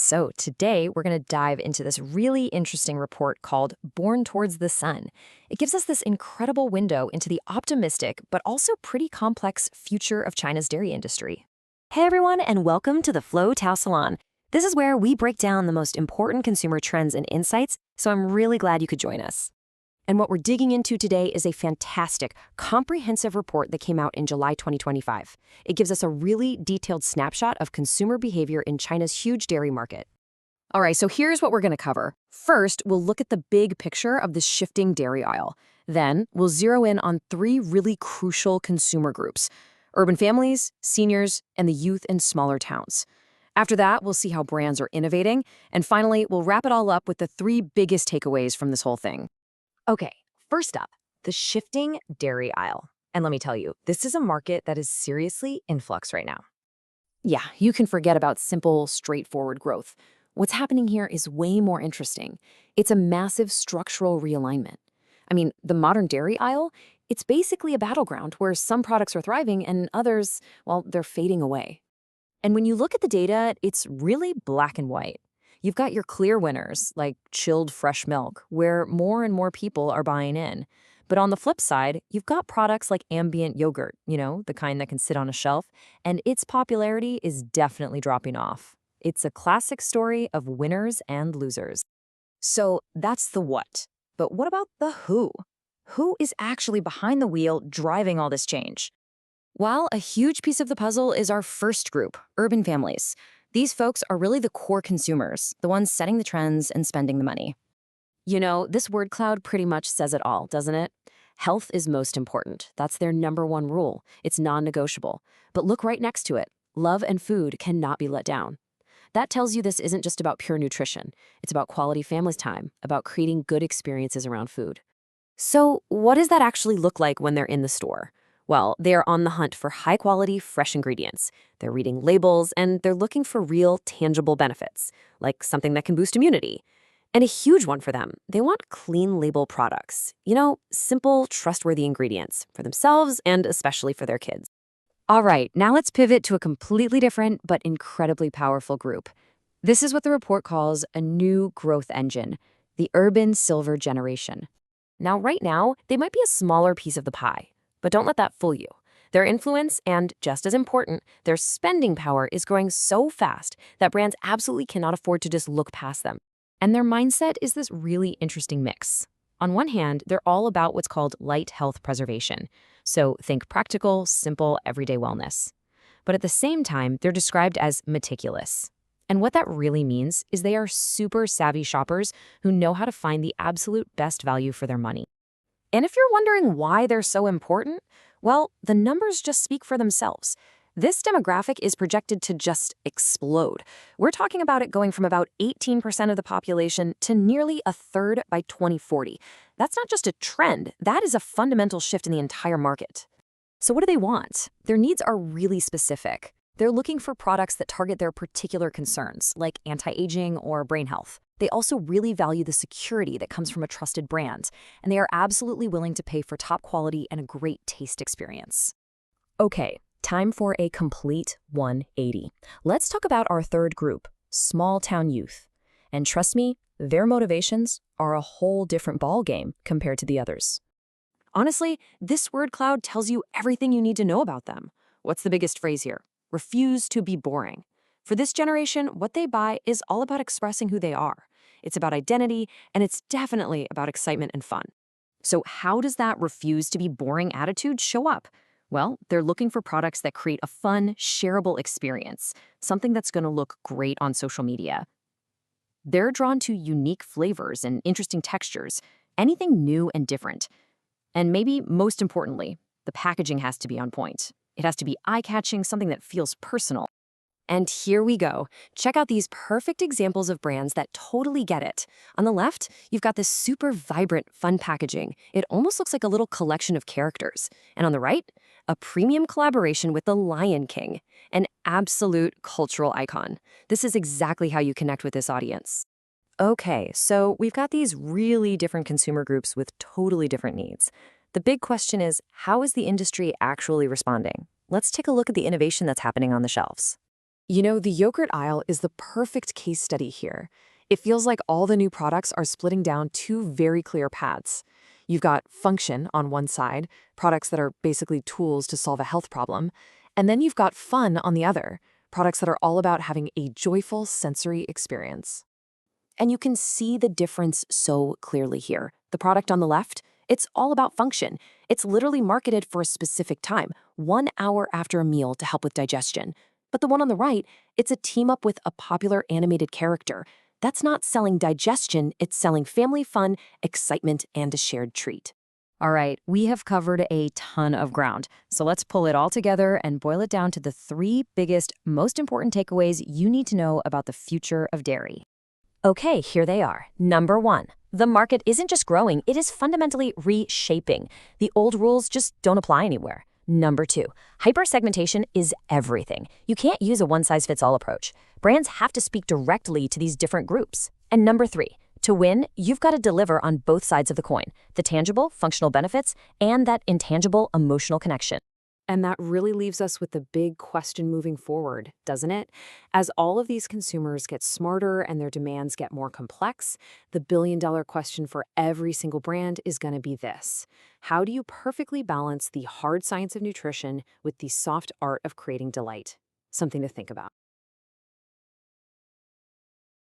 So today we're going to dive into this really interesting report called Born Towards the Sun. It gives us this incredible window into the optimistic but also pretty complex future of China's dairy industry. Hey everyone, and welcome to the Flow Tao Salon. This is where we break down the most important consumer trends and insights, so I'm really glad you could join us. And what we're digging into today is a fantastic, comprehensive report that came out in July 2025. It gives us a really detailed snapshot of consumer behavior in China's huge dairy market. All right, so here's what we're going to cover. First, we'll look at the big picture of this shifting dairy aisle. Then, we'll zero in on three really crucial consumer groups: urban families, seniors, and the youth in smaller towns. After that, we'll see how brands are innovating. And finally, we'll wrap it all up with the three biggest takeaways from this whole thing. Okay, first up, the shifting dairy aisle. And let me tell you, this is a market that is seriously in flux right now. Yeah, you can forget about simple, straightforward growth. What's happening here is way more interesting. It's a massive structural realignment. I mean, the modern dairy aisle, it's basically a battleground where some products are thriving and others, well, they're fading away. And when you look at the data, it's really black and white. You've got your clear winners, like chilled fresh milk, where more and more people are buying in. But on the flip side, you've got products like ambient yogurt, the kind that can sit on a shelf, and its popularity is definitely dropping off. It's a classic story of winners and losers. So that's the what. But what about the who? Who is actually behind the wheel driving all this change? Well, a huge piece of the puzzle is our first group, urban families. These folks are really the core consumers, the ones setting the trends and spending the money. This word cloud pretty much says it all, doesn't it? Health is most important. That's their number one rule. It's non-negotiable. But look right next to it. Love and food cannot be let down. That tells you this isn't just about pure nutrition. It's about quality family time, about creating good experiences around food. So what does that actually look like when they're in the store? Well, they are on the hunt for high-quality, fresh ingredients. They're reading labels, and they're looking for real, tangible benefits, like something that can boost immunity. And a huge one for them, they want clean label products. Simple, trustworthy ingredients for themselves and especially for their kids. All right, now let's pivot to a completely different but incredibly powerful group. This is what the report calls a new growth engine, the urban silver generation. Now, right now, they might be a smaller piece of the pie. But don't let that fool you. Their influence and, just as important, their spending power is growing so fast that brands absolutely cannot afford to just look past them. And their mindset is this really interesting mix. On one hand, they're all about what's called light health preservation. So think practical, simple, everyday wellness. But at the same time, they're described as meticulous. And what that really means is they are super savvy shoppers who know how to find the absolute best value for their money. And if you're wondering why they're so important, well, the numbers just speak for themselves. This demographic is projected to just explode. We're talking about it going from about 18% of the population to nearly a third by 2040. That's not just a trend, that is a fundamental shift in the entire market. So what do they want? Their needs are really specific. They're looking for products that target their particular concerns, like anti-aging or brain health. They also really value the security that comes from a trusted brand, and they are absolutely willing to pay for top quality and a great taste experience. Okay, time for a complete 180. Let's talk about our third group, small town youth. And trust me, their motivations are a whole different ballgame compared to the others. Honestly, this word cloud tells you everything you need to know about them. What's the biggest phrase here? Refuse to be boring. For this generation, what they buy is all about expressing who they are. It's about identity, and it's definitely about excitement and fun. So how does that refuse to be boring attitude show up? Well, they're looking for products that create a fun, shareable experience, something that's going to look great on social media. They're drawn to unique flavors and interesting textures, anything new and different. And maybe most importantly, the packaging has to be on point. It has to be eye-catching, something that feels personal. And here we go. Check out these perfect examples of brands that totally get it. On the left, you've got this super vibrant, fun packaging. It almost looks like a little collection of characters. And on the right, a premium collaboration with the Lion King, an absolute cultural icon. This is exactly how you connect with this audience. Okay, so we've got these really different consumer groups with totally different needs. The big question is, how is the industry actually responding? Let's take a look at the innovation that's happening on the shelves. You know, the yogurt aisle is the perfect case study here. It feels like all the new products are splitting down two very clear paths. You've got function on one side, products that are basically tools to solve a health problem, and then you've got fun on the other, products that are all about having a joyful sensory experience. And you can see the difference so clearly here. The product on the left, it's all about function. It's literally marketed for a specific time, 1 hour after a meal to help with digestion. But the one on the right, it's a team up with a popular animated character. That's not selling digestion, it's selling family fun, excitement, and a shared treat. All right, we have covered a ton of ground. So let's pull it all together and boil it down to the three biggest, most important takeaways you need to know about the future of dairy. Okay, here they are. Number one, the market isn't just growing, it is fundamentally reshaping. The old rules just don't apply anywhere. Number two, hypersegmentation is everything. You can't use a one-size-fits-all approach. Brands have to speak directly to these different groups. And number three, to win, you've got to deliver on both sides of the coin, the tangible, functional benefits, and that intangible, emotional connection. And that really leaves us with the big question moving forward, doesn't it? As all of these consumers get smarter and their demands get more complex, the billion-dollar question for every single brand is going to be this: how do you perfectly balance the hard science of nutrition with the soft art of creating delight? Something to think about.